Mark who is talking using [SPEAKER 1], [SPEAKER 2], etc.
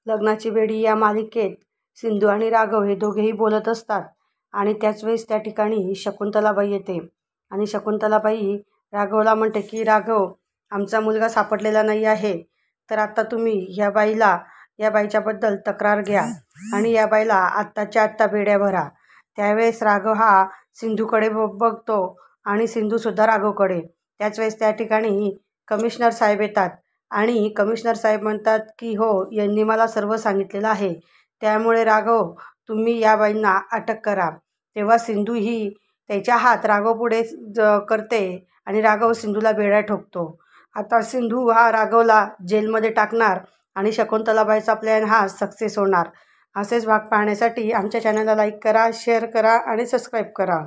[SPEAKER 1] लग्नाची बेडी या मालिकेत सिंधू आणि राघव हे दोघेही बोलत असतात आणि त्याच वेळेस त्या ठिकाणी शकुंतलाबाई येते आणि शकुंतलाबाई राघवला म्हणते की राघव, आमचा मुलगा सापडलेला नाही आहे, तर आता तुम्ही या बाईच्याबद्दल तक्रार घ्या आणि या बाईला आत्ताच्या आत्ता बेड्या भरा. त्यावेळेस राघव हा सिंधूकडे बघतो आणि सिंधूसुद्धा राघवकडे. त्याच वेळेस त्या ठिकाणी कमिशनर साहेब येतात आणि कमिशनर साहेब म्हणतात की हो, यांनी मला सर्व सांगितलेलं आहे, त्यामुळे राघव तुम्ही या बाईंना अटक करा. तेव्हा सिंधू ही त्याच्या हात राघव पुढे करते आणि राघव सिंधूला बेड्या ठोकतो. आता सिंधू हा राघवला जेलमध्ये टाकणार आणि शकुंतलाबाईचा प्लॅन हा सक्सेस होणार. असेच भाग पाहण्यासाठी आमच्या चॅनलला लाईक करा, शेअर करा आणि सबस्क्राईब करा.